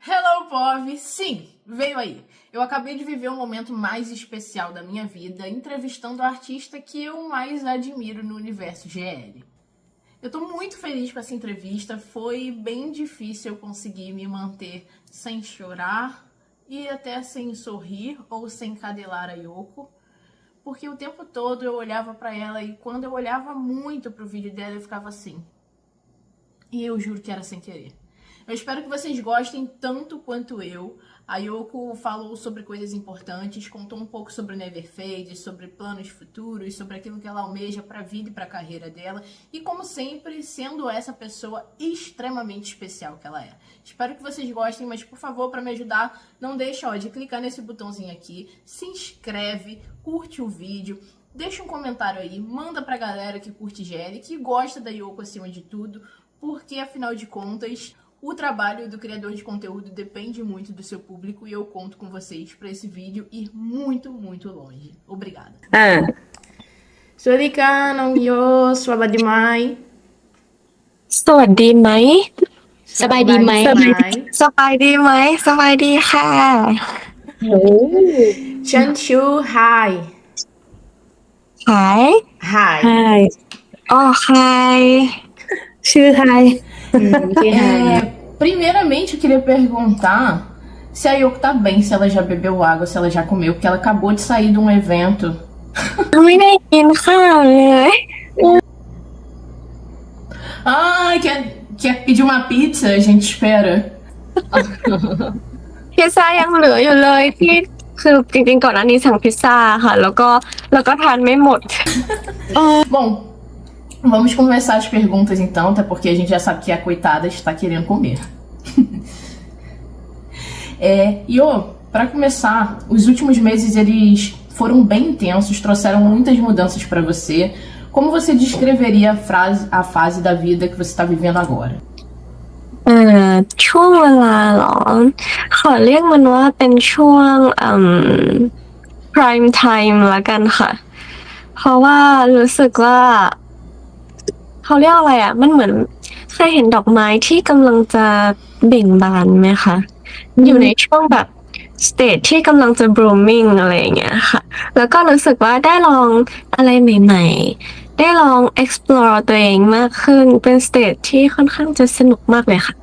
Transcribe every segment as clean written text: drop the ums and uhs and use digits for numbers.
Hello, Pov! Sim, veio aí. Eu acabei de viver o momento mais especial da minha vida, entrevistando a artista que eu mais admiro no universo GL. Eu tô muito feliz com essa entrevista, foi bem difícil eu conseguir me manter sem chorar e até sem sorrir ou sem cadelar a Yoko, porque o tempo todo eu olhava pra ela e quando eu olhava muito pro vídeo dela eu ficava assim. E eu juro que era sem querer. Eu espero que vocês gostem tanto quanto eu. A Yoko falou sobre coisas importantes, contou um pouco sobre o Never Fade, sobre planos futuros, sobre aquilo que ela almeja para a vida e para a carreira dela. E como sempre, sendo essa pessoa extremamente especial que ela é. Espero que vocês gostem, mas por favor, para me ajudar, não deixa de clicar nesse botãozinho aqui, se inscreve, curte o vídeo. Deixa um comentário aí, manda pra galera que curte GL, que gosta da Yoko acima de tudo, porque afinal de contas, o trabalho do criador de conteúdo depende muito do seu público e eu conto com vocês para esse vídeo ir muito, muito longe. Obrigada. สวัสดีค่ะน้องโยสวัสดีไหม สวัสดีไหม สบายดีไหม สบายดีไหมสบายดีค่ะ ฉันชื่อไฮ Hi ไฮ Hi อ๋อ Hi ชื่อ Hi โอเค Hi Primeiramente, eu queria perguntar se a Yoko tá bem, se ela já bebeu água, se ela já comeu, porque ela acabou de sair de um evento. ไม่ได้กินข้าวเลย Ah, quer pedir uma pizza? A gente espera. พิซซ่ายังเหลืออยู่เลยที่คือจริงๆก่อนหน้านี้สั่งพิซซ่าค่ะแล้วก็ทานไม่หมด Bom, vamos começar as perguntas então, até porque a gente já sabe que a coitada está querendo comer. Yo, para começar, os últimos meses eles foram bem intensos, trouxeram muitas mudanças para você. Como você descreveria a fase da vida que você está vivendo agora? ช่วงเวลาเหรอขอเรียกมันว่าเป็นช่วงprime time ละกันค่ะเพราะว่ารู้สึกว่าเขาเรียกอะไรอ่ะมันเหมือนเคยเห็นดอกไม้ที่กำลังจะเบ่งบานไหมคะอยู่ในช่วงแบบสเตจที่กำลังจะ blooming อะไรอย่างเงี้ยค่ะแล้วก็รู้สึกว่าได้ลองอะไรใหม่ๆได้ลอง explore ตัวเองมากขึ้นเป็นสเตจที่ค่อนข้างจะสนุกมากเลยค่ะ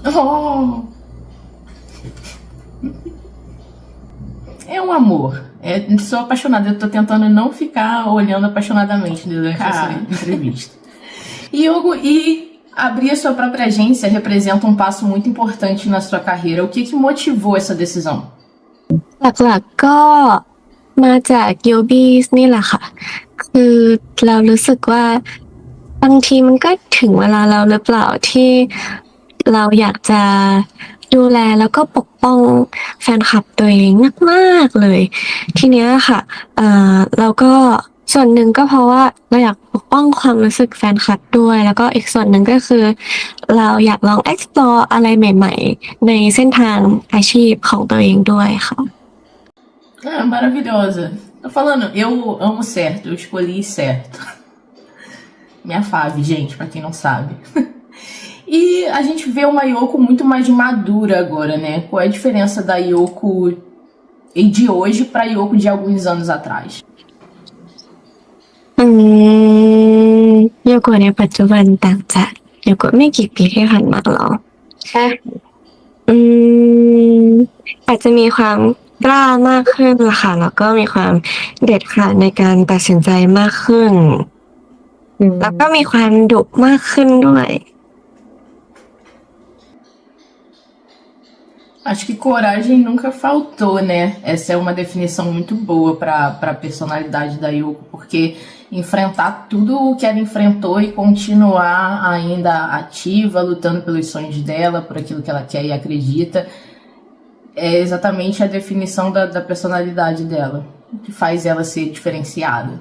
Oh! É um amor. Sou apaixonada. Eu tô tentando não ficar olhando apaixonadamente durante essa entrevista. E abrir a sua própria agência representa um passo muito importante na sua carreira. O que motivou essa decisão? หลักๆก็มาจากโยบีสนี่แหละค่ะคือเรารู้สึกว่าบางทีมันก็ถึงเวลาเราหรือเปล่าที่เราอยากจะดูแลแล้วก็ปกป้องแฟนคลับตัวเองมากๆเลยทีเนี้ยค่ะเราก็ส่วนหนึ่งก็เพราะว่าเราอยากปกป้องความรู้สึกแฟนคลับด้วยแล้วก็อีกส่วนหนึ่งก็คือเราอยากลอง explore อะไรใหม่ๆในเส้นทางอาชีพของตัวเองด้วยค่ะ Maravilhosa. Tô falando, eu amo certo, eu escolhi certo. Minha fave, gente, pra quem não sabe. E a gente vê uma Yoko muito mais madura agora, né? Qual é a diferença da Yoko de hoje pra Yoko de alguns anos atrás? โยโกะในปัจจุบันต่างจากโยโกะไม่กี่ปีที่ผ่านมาหรออาจจะมีความกล้ามากขึ้นละค่ะแล้วก็มีความเด็ดขาดในการตัดสินใจมากขึ้นแล้วก็มีความดุมากขึ้นด้วย Acho que coragem nunca faltou, né? Essa é uma definição muito boa para a personalidade da Yoko, porque enfrentar tudo o que ela enfrentou e continuar ainda ativa, lutando pelos sonhos dela, por aquilo que ela quer e acredita, é exatamente a definição da personalidade dela, que faz ela ser diferenciada.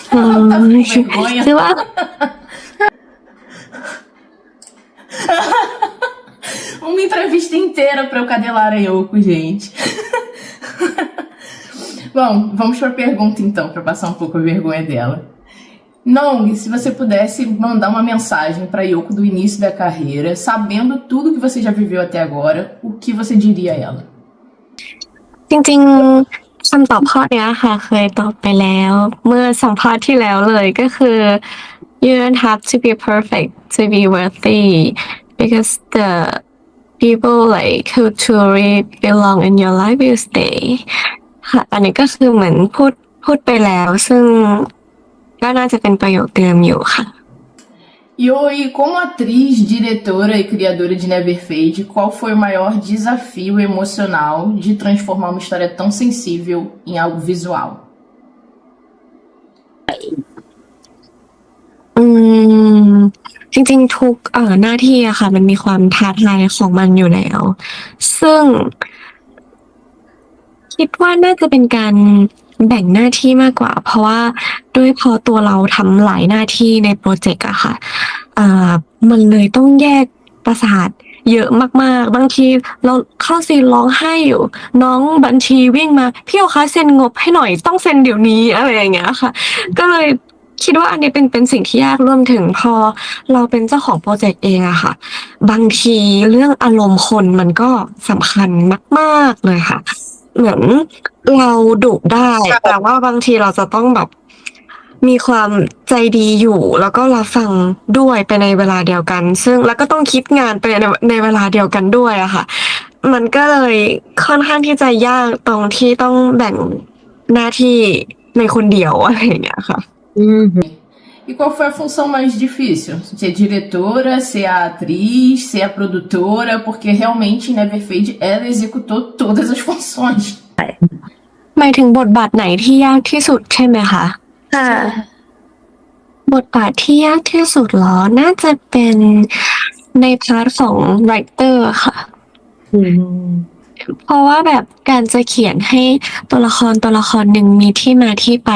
Tá com vergonha? Uma entrevista inteira pra eu cadelar a Yoko, gente. Bom, vamos para a pergunta então, para passar um pouco a vergonha dela. Nong, se você pudesse mandar uma mensagem para Yoko do início da carreira, sabendo tudo que você já viveu até agora, o que você diria a ela? จริงๆคำตอบข้อเนี้ยค่ะเคยตอบไปแล้วเมื่อสัมภาษณ์ที่แล้วเลยก็คือ you don't have to be perfect to be worthy because the people like who truly belong in your life will stay ค่ะอันนี้ก็คือเหมือนพูดไปแล้วซึ่งก็น่าจะเป็นประโยคเดิมอยู่ค่ะ Yoi, como atriz, diretora e criadora de Neverfade, qual foi o maior desafio emocional de transformar uma história tão sensível em algo visual? อืมจริงๆทุกหน้าที่อะค่ะมันมีความท้าทายของมันอยู่แล้ว ซึ่งคิดว่าน่าจะเป็นการแบ่งหน้าที่มากกว่า เพราะว่าด้วยพอตัวเราทำหลายหน้าที่ในโปรเจกต์อะค่ะมันเลยต้องแยกประสาทเยอะมากๆบางทีเราเข้าซีนร้องไห้อยู่ น้องบัญชีวิ่งมาพี่โอคะเซ็นงบให้หน่อยต้องเซ็นเดี๋ยวนี้อะไรอย่างเงี้ยค่ะ ก็เลยคิดว่าอันนี้เป็นสิ่งที่ยากรวมถึงพอเราเป็นเจ้าของโปรเจกต์เองอะค่ะ บางทีเรื่องอารมณ์คนมันก็สำคัญมากๆเลยค่ะ เหมือนเราดุได้แต่ว่าบางทีเราจะต้องแบบมีความใจดีอยู่แล้วก็รับฟังด้วยไปในเวลาเดียวกัน ซึ่งแล้วก็ต้องคิดงานไปในเวลาเดียวกันด้วยอะค่ะ มันก็เลยค่อนข้างที่จะยากตรงที่ต้องแบ่งหน้าที่ในคนเดียวอะไรอย่างเงี้ยค่ะ E qual foi a função mais difícil? Ser diretora, ser a atriz, ser a produtora? Porque realmente em Neverfade ela executou todas as funções. หมายถึงบทบาทไหนที่ยากที่สุดใช่ไหมคะ ค่ะ บทบาทที่ยากที่สุดเหรอ น่าจะเป็นในพาร์ทของ writer ค่ะ อืม เพราะว่าแบบการจะเขียนให้ตัวละครหนึ่งมีที่มาที่ไป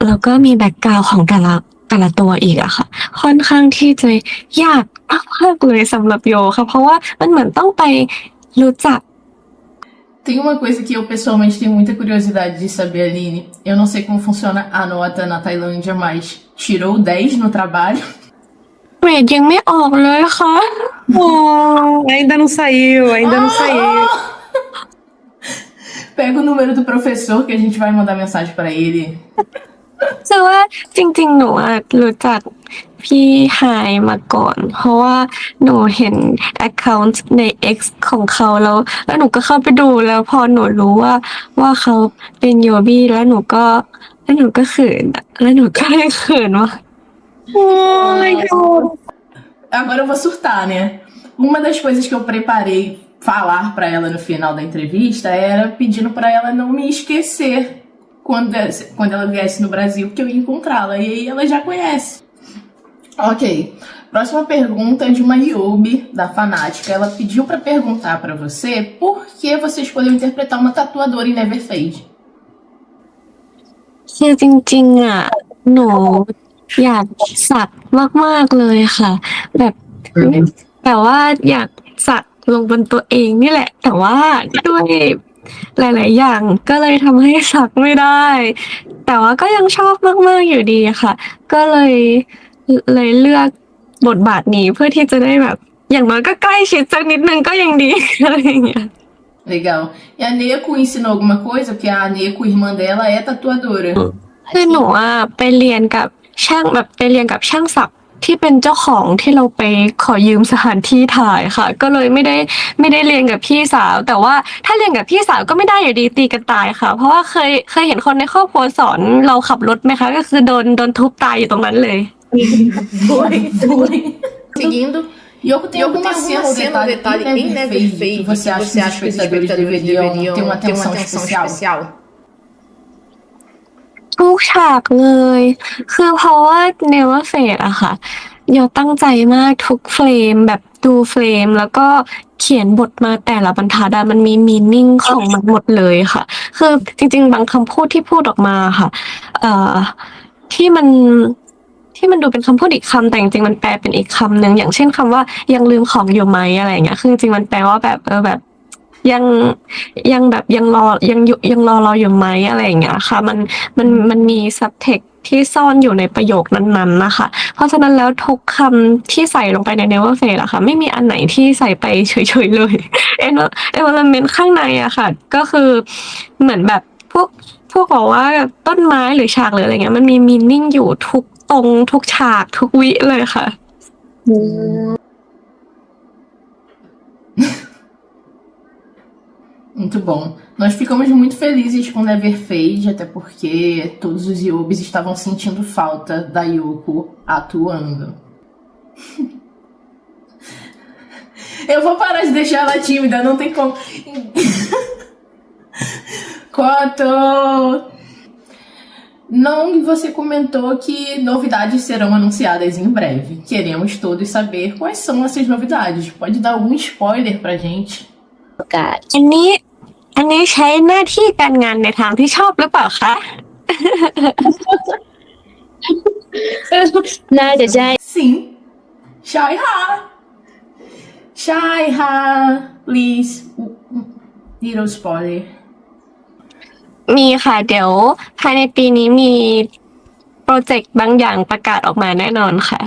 แล้วก็มีแบ็กกราวด์ของแต่ละตัวอีกอะค่ะ ค่อนข้างที่จะยากมากๆเลยสำหรับโยค่ะ เพราะว่ามันเหมือนต้องไปรู้จัก Tem uma coisa que eu pessoalmente tenho muita curiosidade de saber, Aline. Eu não sei como funciona a nota na Tailândia, mas tirou 10 no trabalho? เกรดยังไม่ออกเลยค่ะ ainda não saiu. Pega o número do professor que a gente vai mandar mensagem pra ele. คือว่าจริงๆ หนูอะรู้จักพี่ไฮมาก่อน เพราะว่าหนูเห็น account ใน X ของเขาแล้วหนูก็เข้าไปดูแล้วพอหนูรู้ว่าเขาเป็นโยบี้แล้วหนูก็เขินอะแล้วหนูก็เลยเขินว่า Agora eu vou surtar, né? Uma das coisas que eu preparei falar pra ela no final da entrevista era pedindo pra ela não me esquecer quando ela viesse no Brasil, porque eu ia encontrá-la. E aí ela já conhece. Ok. Próxima pergunta é de uma Yobi, da Fanática. Ela pediu pra perguntar pra você por que você escolheu interpretar uma tatuadora em Neverfade. คือจริงๆอะหนูอยากสักมากๆเลยค่ะ แบบแต่ว่าอยากสักลงบนตัวเองนี่แหละ แต่ว่าด้วยหลายๆอย่างก็เลยทำให้สักไม่ได้ แต่ว่าก็ยังชอบมากๆอยู่ดีค่ะ ก็เลยเลือกบทบาทนี้เพื่อที่จะได้แบบอย่างน้อยก็ใกล้ชิดสักนิดนึงก็ยังดี อะไรอย่างเงี้ย Legal. E a Neko ensinou alguma coisa? Porque a Neko, irmã dela, é tatuadora. คือหนูอะไปเรียนกับช่างศักดิ์ที่เป็นเจ้าของที่เราไปขอยืมสถานที่ถ่ายค่ะ ก็เลยไม่ได้เรียนกับพี่สาว แต่ว่าถ้าเรียนกับพี่สาวก็ไม่ได้อยู่ดีตีกันตายค่ะ เพราะว่าเคยเห็นคนในครอบครัวสอนเราขับรถไหมคะ ก็คือโดนทุบตายอยู่ตรงนั้นเลย Foi. Seguindo, Yoko, tem alguma cena ou detalhe em Neverfade que você acha que os espectadores deveriam ter uma atenção especial? ทุกฉากเลย คือเพราะว่าเนวเฟดอะค่ะโยตั้งใจมากทุกเฟรมแบบดูเฟรมแล้วก็เขียนบทมาแต่ละบรรทัดมันมีมีนิ่งของมันหมดเลยค่ะ คือจริงๆบางคำพูดที่พูดออกมาค่ะที่มันดูเป็นคำพูดอีกคำแต่จริงๆมันแปลเป็นอีกคำหนึ่งอย่างเช่นคำว่ายังลืมของอยู่ไหมอะไรอย่างเงี้ยคือจริงๆมันแปลว่าแบบ ยังยังรอเราอยู่ไหมอะไรอย่างเงี้ยค่ะมันมี subtext ที่ซ่อนอยู่ในประโยคนั้นๆนะคะเพราะฉะนั้นแล้วทุกคำที่ใส่ลงไปใน Never Fail อะค่ะไม่มีอันไหนที่ใส่ไปเฉยๆเลย environment ข้างในอะค่ะก็คือเหมือนแบบพวกบอกว่าต้นไม้หรือฉากหรืออะไรเงี้ยมันมี meaning อยู่ทุกตรงทุกฉากทุกวิเลยค่ะ Muito bom. Nós ficamos muito felizes com Never Fade, até porque todos os Yobis estavam sentindo falta da Yoko atuando. Eu vou parar de deixar ela tímida, não tem como. Koto! Não, você comentou que novidades serão anunciadas em breve. Queremos todos saber quais são essas novidades. Pode dar algum spoiler pra gente? ประกาศ อันนี้ใช้หน้าที่การงานในทางที่ชอบหรือเปล่าคะ น่าจะใช่ Sim. Shai-ha. Shai-ha. Please. Little spoiler. มีค่ะเดี๋ยวภายในปีนี้มีโปรเจกต์บางอย่างประกาศออกมาแน่นอนค่ะ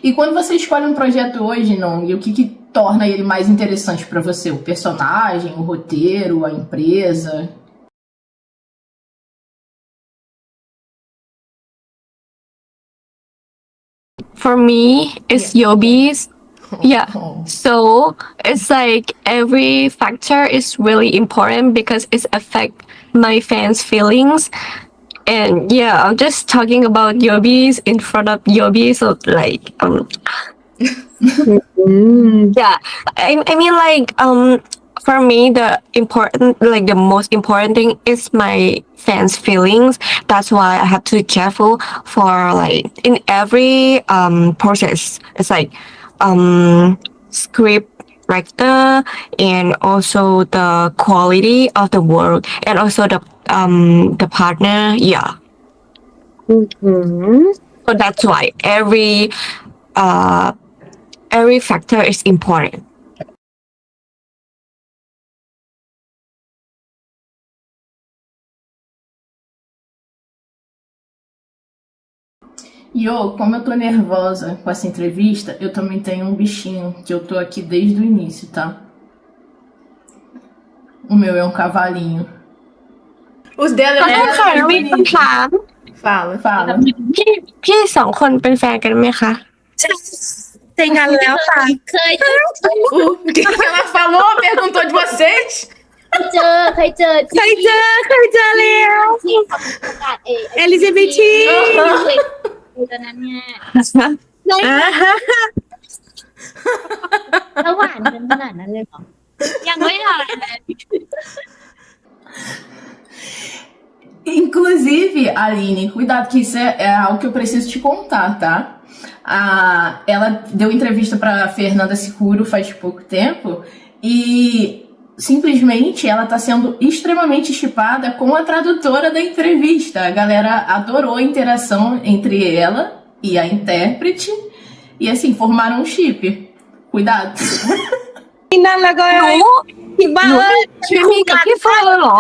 E quando você escolhe um projeto hoje, Nong, o que torna ele mais interessante pra você? O personagem, o roteiro, a empresa? For me, it's Yobi's. Yeah. So it's like every factor is really important because it affect my fans' feelings. And yeah, I'm just talking about Yobis in front of Yobi, so like yeah. I mean like for me the most important thing is my fans' feelings. That's why I have to be careful for like in every process. It's like script writer and also the quality of the work and also the partner. Yeah. So that's why every factor is important. Yo, como eu tô nervosa com essa entrevista, eu também tenho um bichinho que eu tô aqui desde o início, tá? O meu é um cavalinho. Os dela ขอโทษค่ะมีคำถาม Fala. พี่สองคนเป็นแฟนกันไหมคะ แต่งงานแล้วค่ะ เคย O que ela falou? Perguntou de vocês? เคยเจอ เคยเจอแล้ว ที่ทำประกาศLGBT ตอนนั้นไงแล้วหวานกันขนาดนั้นเลยเหรอยังไม่หวานเลย Inclusive, Aline, cuidado que isso é algo que eu preciso te contar, tá? Ela deu entrevista pra Fernanda Sicuro faz pouco tempo e simplesmente ela tá sendo extremamente shippada com a tradutora da entrevista. A galera adorou a interação entre ela e a intérprete e assim, formaram um chip. Cuidado. ที่นั่นแล้วก็ หนู ที่บ้าน มีกับพี่เฟิร์นเหรอ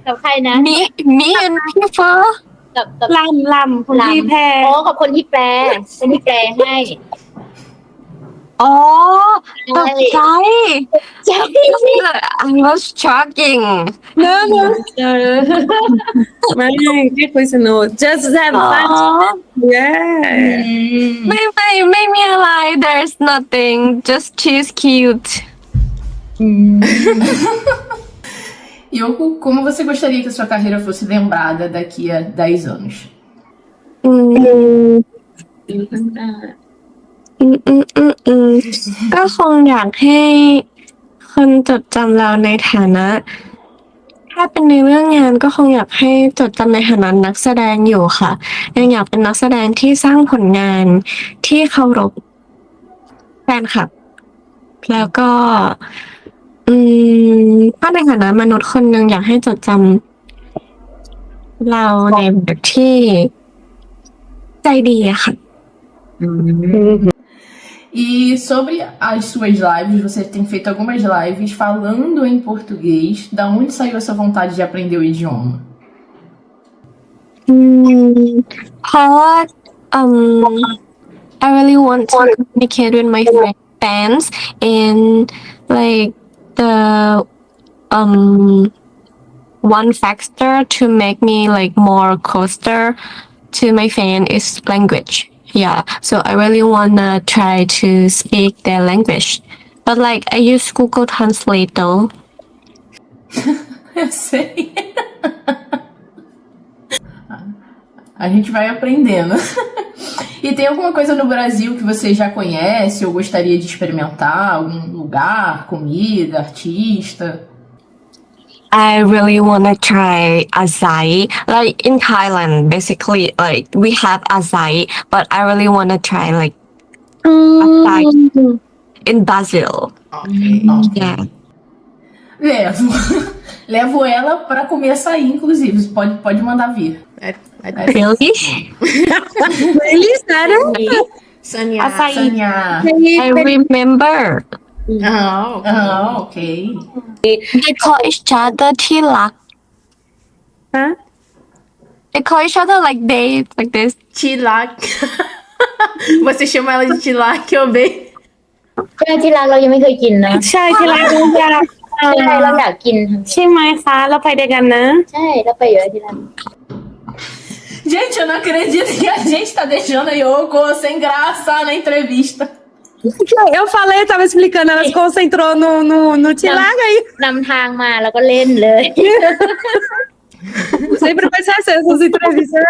กับใครนะ มีพี่เฟิร์น กับ ลำคนที่แพร่ อ๋อกับคนที่แปลคนที่แปลให้ อ๋อตกใจ ใช่ I was shocking เนอะไม่คุยสนุก just have อ๋อ fun yeah ไม่มีอะไร there's nothing just she's cute Yoko, como você gostaria que a sua carreira fosse lembrada daqui a 10 anos? อืมก็คงอยากให้คนจดจำเราในฐานะ ถ้าเป็นในเรื่องงานก็คงอยากให้จดจำในฐานะนักแสดงอยู่ค่ะ ยังอยากเป็นนักแสดงที่สร้างผลงานที่เคารพแฟนคลับ แล้วก็ถ้าในฐานะมนุษย์คนหนึ่งอยากให้จดจำเราในแบบที่ใจดีอะค่ะ E sobre as suas lives, você tem feito algumas lives falando em português. Da onde saiu essa vontade de aprender o idioma? เพราะว่า I really want to communicate with my fans and like the one factor to make me like more closer to my fan is language. Yeah, so I really wanna try to speak their language. But like I use Google Translate though. Eu sei. A gente vai aprendendo. E tem alguma coisa no Brasil que você já conhece ou gostaria de experimentar? Algum lugar, comida, artista? I really wanna try acai. Like in Thailand, basically, like we have acai, but I really wanna try like acai in Brazil. Ok. Yeah. Levo ela pra comer açaí, inclusive. Você pode mandar vir. Really? Really? Sério? Sanya. Sanya. I remember Ok. they call each other ที่รัก Huh? They call each other like babe, like this. Tilak. Você chama ela de Tilak, eu bem. ใช่ที่ร้านเรายังไม่เคยกินนะ ใช่ที่ร้านเราอยาก ใช่เราอยากกิน ใช่ไหมคะเราไปด้วยกันนะ ใช่เราไปอยู่ที่ร้าน Gente, eu não acredito que a gente tá deixando a Yoko sem graça na entrevista. Eu falei, eu tava explicando, ela se concentrou no Tilaga aí. นำทางมาแล้วก็เล่นเลย Sempre vai ser assim, essas entrevistas.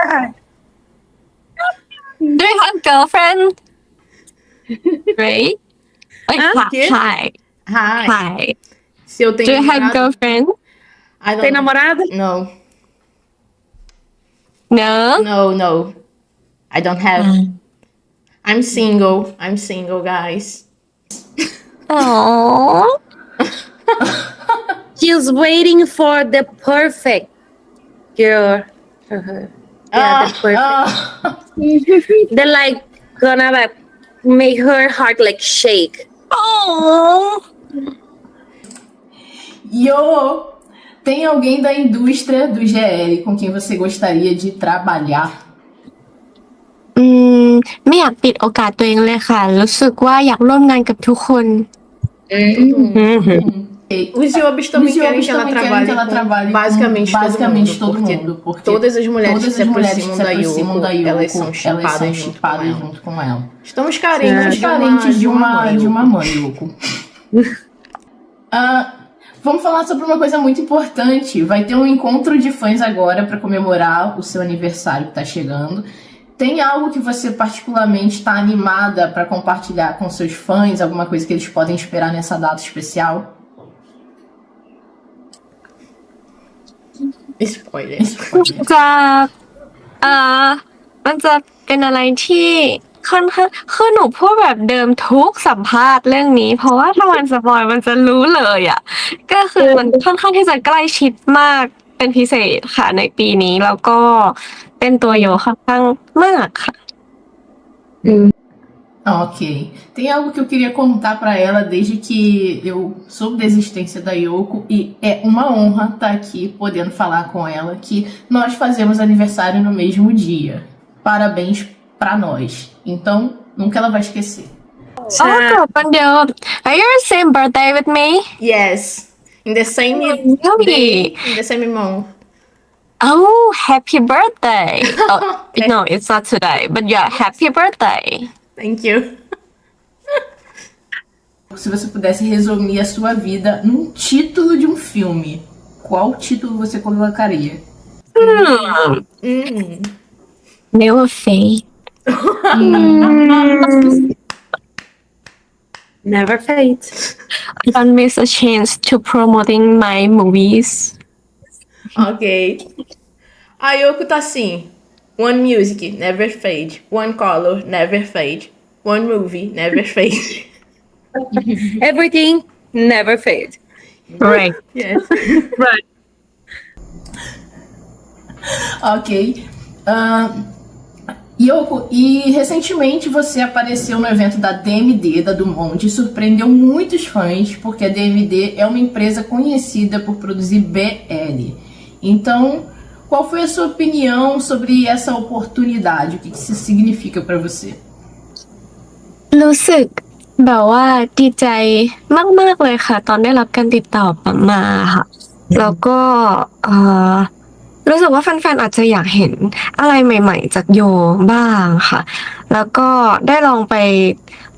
Do you have girlfriend? Right? Like, Huh? hi. Hi. Hi. Se eu tenho Do you have namorado- girlfriend? I don't Tem know. namorada? No. No? No. I don't have. I'm single, guys. Aww. She's waiting for the perfect girl for her. Yeah, the perfect. They're like gonna like make her heart like shake. Aww. Yo, tem alguém da indústria do GL com quem você gostaria de trabalhar? ไม่อยากปิดโอกาสตัวเองเลยค่ะ รู้สึกว่าอยากร่วมงานกับทุกคน Os Yobis também Os querem Yobis que ela também trabalhe, querem que ela com trabalhe com basicamente todo todo mundo. mundo, porque Todas as mulheres que todas se as mulheres que aproximam se da Yoko, elas são chippadas chipadas junto com ela. Estamos Estamos carentes, carentes de uma mãe. mãe, Yoko. Vamos falar sobre uma coisa muito importante. Vai ter um encontro de fãs agora para comemorar o seu aniversário que tá chegando. Tem algo que você particularmente está animada para compartilhar com seus fãs? Alguma coisa que eles podem esperar nessa data especial? Spoiler. จะมันจะเป็นอะไรที่ค่อนข้างคือหนูพูดแบบเดิมทุกสัมภาษณ์เรื่องนี้ เพราะว่าถ้ามันสปอยมันจะรู้เลยอ่ะ ก็คือมันค่อนข้างที่จะใกล้ชิดมากเป็นพิเศษค่ะในปีนี้แล้วก็เป็นตัวโยค่อนข้างมากค่ะ Ok. Tem algo que eu queria contar para ela desde que eu soube da existência da Yoko e é uma honra estar aqui podendo falar com ela que nós fazemos aniversário no mesmo dia. Parabéns para nós. Então, nunca ela vai esquecer. อ๋อเกิดวันเดียว Are you the same birthday with me? Yes. In the same Really? day, in the same month. Oh, happy birthday! Oh, no, it's not today, but yeah, happy birthday! Thank you. Se você pudesse resumir a sua vida num título de um filme, qual título você colocaria? Never fade. Never fade. I don't miss a chance to promoting my movies. Ok. A Yoko tá assim. One music, never fade. One color, never fade. One movie, never fade. Everything never fade. Right. Yes. Right. Ok. Yoko, e recentemente você apareceu no evento da DMD, da Dumont, e surpreendeu muitos fãs, porque a DMD é uma empresa conhecida por produzir BL. Então, qual foi a sua opinião sobre essa oportunidade? O que isso significa para você? รู้สึกแบบว่าดีใจมากๆเลยค่ะ ตอนได้รับการติดต่อมาค่ะ แล้วก็รู้สึกว่าแฟนๆอาจจะอยากเห็นอะไรใหม่ๆจากโยบ้างค่ะ แล้วก็ได้ลองไป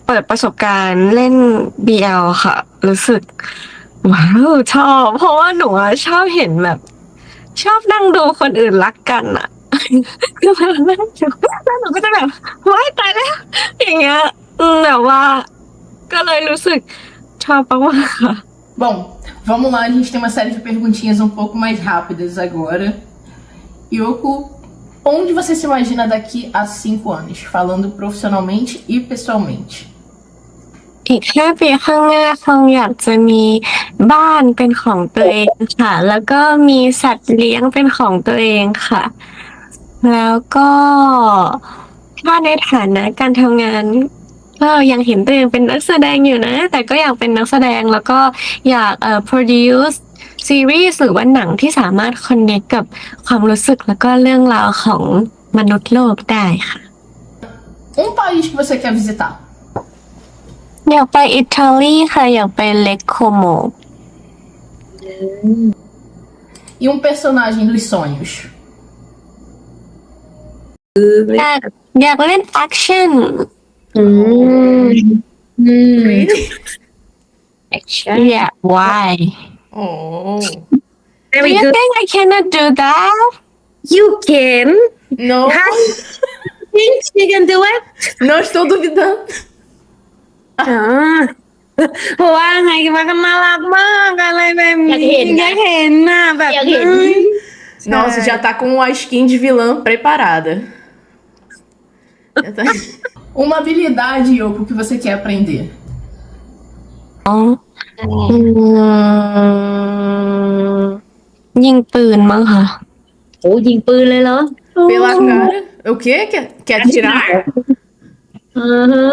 เปิดประสบการณ์เล่น BL ค่ะ รู้สึกว้าวชอบ เพราะว่าหนูอะชอบเห็นแบบ ชอบนั่งดูคนอื่นรักกันอะ คือเวลานั่งดูแล้วหนูก็จะแบบว้ายตายแล้ว อย่างเงี้ยแบบว่าก็เลยรู้สึกชอบมากๆค่ะ Bom, vamos lá, a gente tem uma série de perguntinhas um pouco mais rápidas agora. Yoko, onde você se imagina daqui a 5 anos, falando profissionalmente e pessoalmente? อีก5 ปีข้างหน้าคงอยากจะมีบ้านเป็นของตัวเองค่ะ แล้วก็มีสัตว์เลี้ยงเป็นของตัวเองค่ะ แล้วก็ถ้าในฐานะการทำงานก็ยังเห็นตัวเองเป็นนักแสดงอยู่นะ แต่ก็อยากเป็นนักแสดงแล้วก็อยากproduce ซีรีส์หรือว่าหนังที่สามารถ connect กับความรู้สึกแล้วก็เรื่องราวของมนุษย์โลกได้ค่ะ Um país que você quer visitar? อยากไปอิตาลีค่ะ อยากไปเลคโคโม E um personagem dos sonhos? อยากเล่นแอคชั่น action Yeah why Oh, Do Very you good. think I cannot do that You can. no, How think she can do it? não estou duvidando. เพราะว่าไงมันก็น่ารักมากอะไรแบบนี้ อยากเห็นนะ อยากเห็นน่ะแบบ อยากเห็น Nossa, já tá com a skin de vilã preparada. Já tá- Uma habilidade, Yoko, que você quer aprender? อ๋อยิงปืนมั้งค่ะ โอ้ยิงปืนเลยเหรอ Pela cara. O quê? Quer atirar? อือฮะ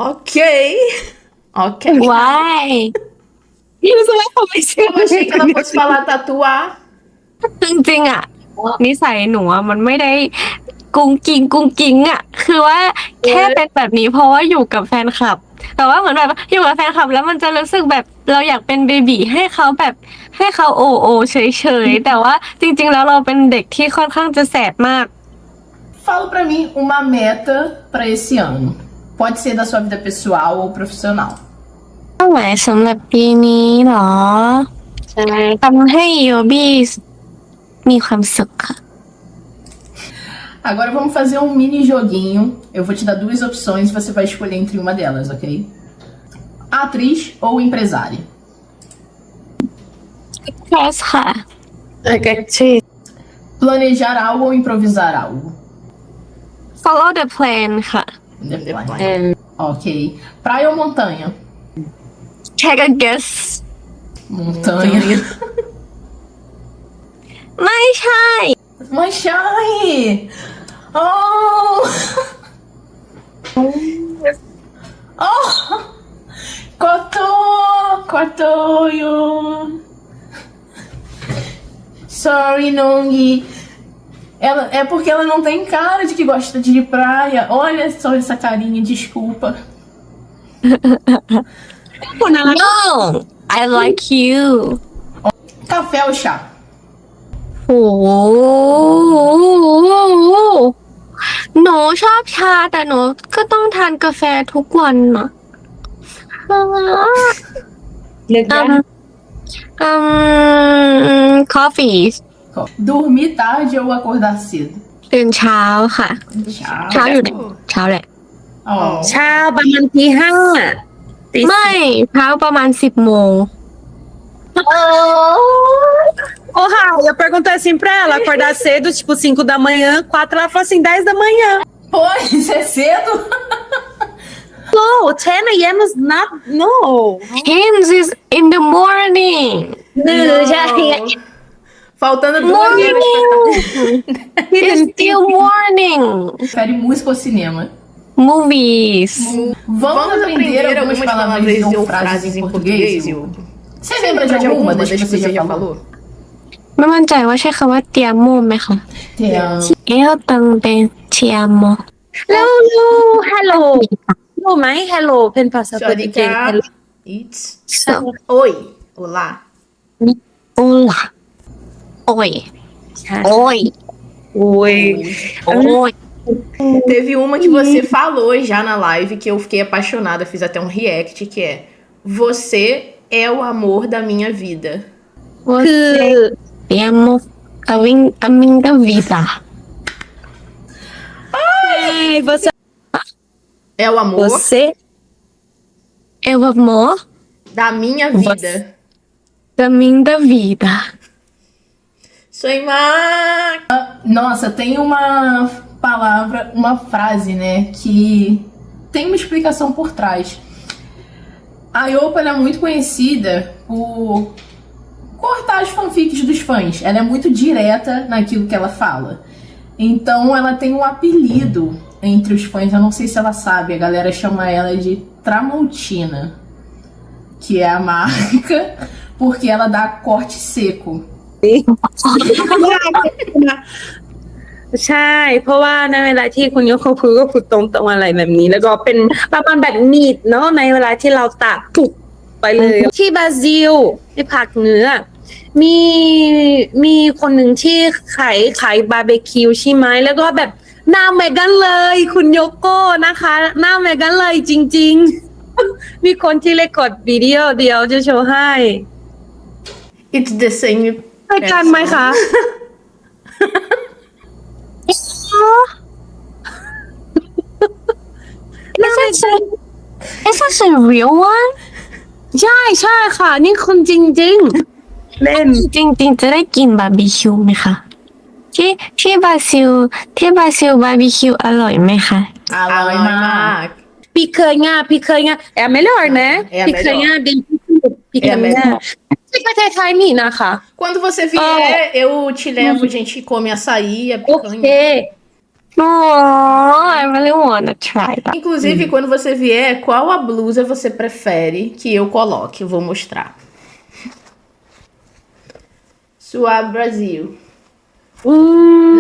Ok. Ok. Why รู้สึกว่าเขาไม่เชื่อ Eu achei que ela fosse falar tatuar. จริงๆอ่ะ นิสัยหนูอะมันไม่ได้กุ้งกิ้งอ่ะ คือว่าแค่เป็นแบบนี้เพราะว่าอยู่กับแฟนคลับ แต่ว่าเหมือนแบบอยู่กับแฟนคลับแล้วมันจะรู้สึกแบบเราอยากเป็นเบบีให้เขาแบบให้เขาโอเฉยๆแต่ว่าจริงๆแล้วเราเป็นเด็กที่ค่อนข้างจะแสบมาก Fala pra mim uma meta pra esse ano. Pode ser da sua vida pessoal ou profissional. เป้าหมายสำหรับปีนี้เหรอ ใช่ ทำให้โยบี้มีความสุขค่ะ Agora vamos fazer um mini joguinho. Eu vou te dar 2 opções e você vai escolher entre uma delas, ok? Atriz ou empresária? แคสค่ะ Planejar algo ou improvisar algo? follow the plan ค่ะ Ok. Praia ou montanha? take a guess Montanha. ไม่ใช่ Mas Chay! Oh! Oh! Cortou, yo. Sorry, Nong. É porque ela não tem cara de que gosta de ir de praia. Olha só essa carinha, desculpa. no I like you Café ou chá? โอ้โหหนูชอบชาแต่หนูก็ต้องทานกาแฟทุกวันนะ เลือกได้ coffee Dormir tarde ou acordar cedo? ตื่นเช้าค่ะ Tchau. เช้าอยู่เนี่ยเช้าแหละ Oh. เช้าประมาณตี 5 ตี ไม่เช้าประมาณ10 โมง Ô, Raul, eu perguntei assim pra ela, acordar cedo, tipo 5 da manhã, 4, ela falou assim, 10 da manhã. Oi, isso é cedo? No, 10 a.m. is not, no. 10 is in the morning ใช่ Faltando 2 horas pra It's still morning. Prefere música ou cinema? Movies. Vamos aprender algumas palavras ou frases em português? Você lembra de alguma das que você já falou? ไม่มั่นใจว่าใช้คำว่าเตียโมไหมคะ เอลตังเป็นเทียโม แล้ว hello รู้ไหม hello เป็นภาษาโปรตุเกส hello It's so Oi. Olá. โอล่ะโอ้ย ใช่ โอ้ย โอ้ย โอ้ย Teve uma que você falou já na live que eu fiquei apaixonada, fiz até um react, que é: Você é o amor da minha vida. คือ เตียโมa minha vida você É o amor eu amo da minha vida. da minha vida Sou má. Nossa, tem uma palavra, uma frase, né, que tem uma explicação por trás. A Yoko, ela é muito conhecida por cortar as fanfics dos fãs. Ela é muito direta naquilo que ela fala. Então ela tem um apelido entre os fãs, eu não sei se ela sabe, a galera chama ela de Tramontina, que é a marca, porque ela dá corte seco. ใช่ เพราะว่าในเวลาที่คุณยกเขาพูดก็พูดตรงๆอะไรแบบนี้ แล้วก็เป็นประมาณแบบนีดเนาะในเวลาที่เราตัดปุกไปเลย ที่บราซิลที่ภาคเหนือมีคนหนึ่งที่ขายบาร์บีคิวใช่ไหมแล้วก็แบบหน้าเมกันเลย คุณโยโก้นะคะ หน้าเมกันเลยจริงๆ มีคนที่เล่นกดวิดีโอเดียวจะโชว์ให้ It's the same. เคยกันไหมคะ Is this a real one ใช่ค่ะ นี่คนจริงๆ เล่น จริงๆจะได้กินบาร์บีคิวไหมคะที่บราซิลบาร์บีคิวอร่อยไหมคะ Alô, Mac. Picanha. É a melhor, né? É a Picanha melhor. bem É a picanha. melhor. Fica até Taimina,ค่ะ Quando você vier, eu te levo, a gente come açaí, a โอ picanha. เค Oh, I really wanna try that. Inclusive, quando você vier, qual a blusa você prefere que eu coloque? Eu vou mostrar. Suave Brasil.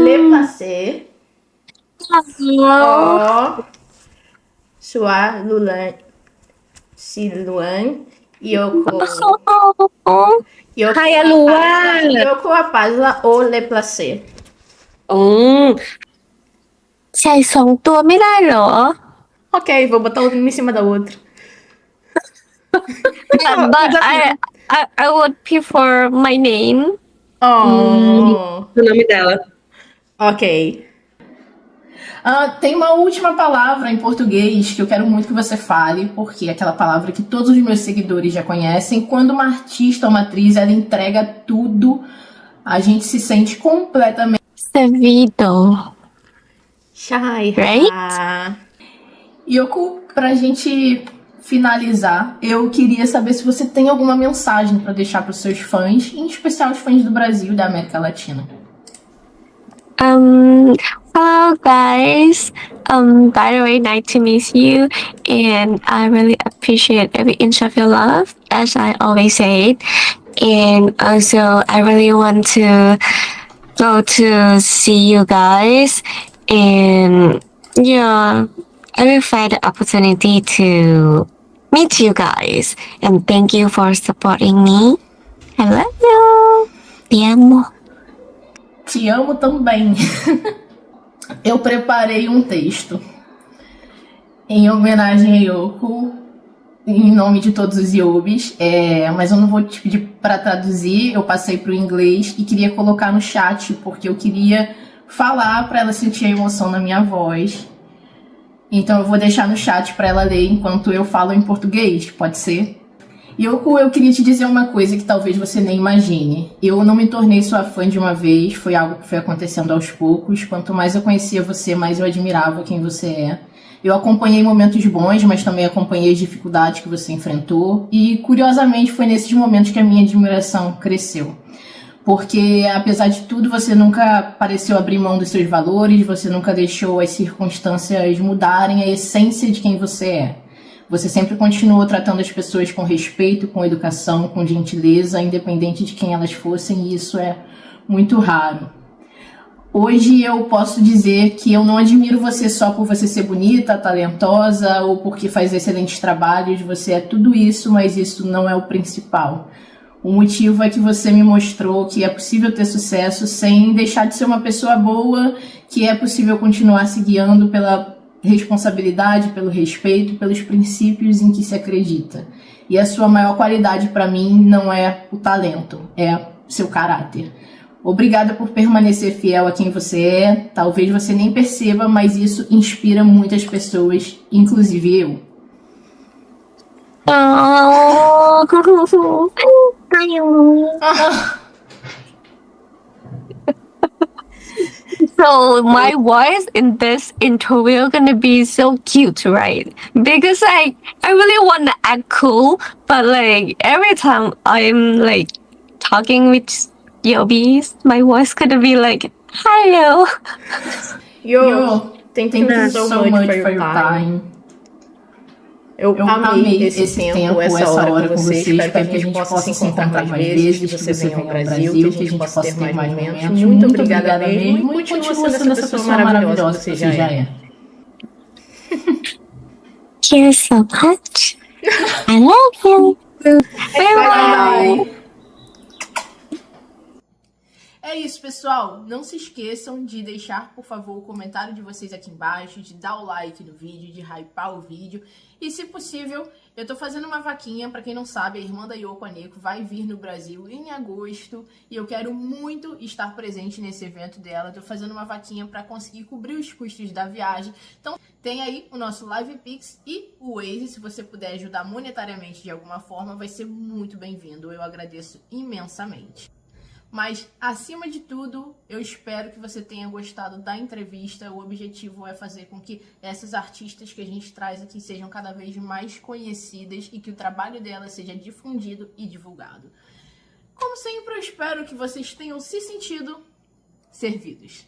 Le Passé. Ó. Suave Lulan. Siluan. Yoko. Yoko ใครอะรู้ว่า Yoko Apazla ou Le Placé. อืม ใส่สองตัวไม่ได้เหรอ Ok, vou botar uma em cima da outra. But I would prefer my name. Oh. o nome dela. Ok. Tem uma última palavra em português que eu quero muito que você fale, porque é aquela palavra que todos os meus seguidores já conhecem. Quando uma artista ou uma atriz, ela entrega tudo, a gente se sente completamente... Servido. Shai. Right? Yoko, pra gente finalizar, eu queria saber se você tem alguma mensagem pra deixar pros seus fãs, em especial os fãs do Brasil e da América Latina. Hello guys. By the way, nice to meet you, and I really appreciate every inch of your love, as I always say. And also, I really want to go to see you guys, and yeah, I will find the opportunity to meet you guys. And thank you for supporting me. I love you. Te amo. Te amo também. Eu preparei um texto em homenagem a Yoko, em nome de todos os Yobis, mas eu não vou te pedir para traduzir, eu passei para o inglês e queria colocar no chat, porque eu queria falar para ela sentir a emoção na minha voz. Então eu vou deixar no chat para ela ler enquanto eu falo em português, pode ser? Yoko, eu queria te dizer uma coisa que talvez você nem imagine. Eu não me tornei sua fã de uma vez, foi algo que foi acontecendo aos poucos. Quanto mais eu conhecia você, mais eu admirava quem você é. Eu acompanhei momentos bons, mas também acompanhei as dificuldades que você enfrentou. E, curiosamente, foi nesses momentos que a minha admiração cresceu. Porque, apesar de tudo, você nunca pareceu abrir mão dos seus valores, você nunca deixou as circunstâncias mudarem a essência de quem você é. Você sempre continuou tratando as pessoas com respeito, com educação, com gentileza, independente de quem elas fossem, e isso é muito raro. Hoje eu posso dizer que eu não admiro você só por você ser bonita, talentosa ou porque faz excelentes trabalhos. Você é tudo isso, mas isso não é o principal. O motivo é que você me mostrou que é possível ter sucesso sem deixar de ser uma pessoa boa, que é possível continuar se guiando pela responsabilidade, pelo respeito, pelos princípios em que se acredita. E a sua maior qualidade para mim não é o talento, é seu caráter. Obrigada por permanecer fiel a quem você é. Talvez você nem perceba, mas isso inspira muitas pessoas, inclusive eu. Oh, so my voice in this interview gonna be so cute, right? Because I really want to act cool, but like every time I'm like talking with Yobis, my voice gonna be like, hello. Yo, thank you so much for your time. Eu amei esse tempo, essa hora com você. Espero que a gente possa se encontrar mais vezes, que você venha ao Brasil, que a gente possa ter mais momentos. Muito obrigada mesmo e continua sendo essa pessoa maravilhosa que você já é. You're so much. I love you. Bye. É isso, pessoal. Não se esqueçam de deixar, por favor, o comentário de vocês aqui embaixo, de dar o like no vídeo, de hypar o vídeo. E, se possível, eu tô fazendo uma vaquinha. Pra quem não sabe, a irmã da Yoko Kaneko vai vir no Brasil em agosto. E eu quero muito estar presente nesse evento dela. Tô fazendo uma vaquinha pra conseguir cobrir os custos da viagem. Então, tem aí o nosso Live Pix e o Waze. Se você puder ajudar monetariamente de alguma forma, vai ser muito bem-vindo. Eu agradeço imensamente. Mas, acima de tudo, eu espero que você tenha gostado da entrevista. O objetivo é fazer com que essas artistas que a gente traz aqui sejam cada vez mais conhecidas e que o trabalho delas seja difundido e divulgado. Como sempre, eu espero que vocês tenham se sentido servidos.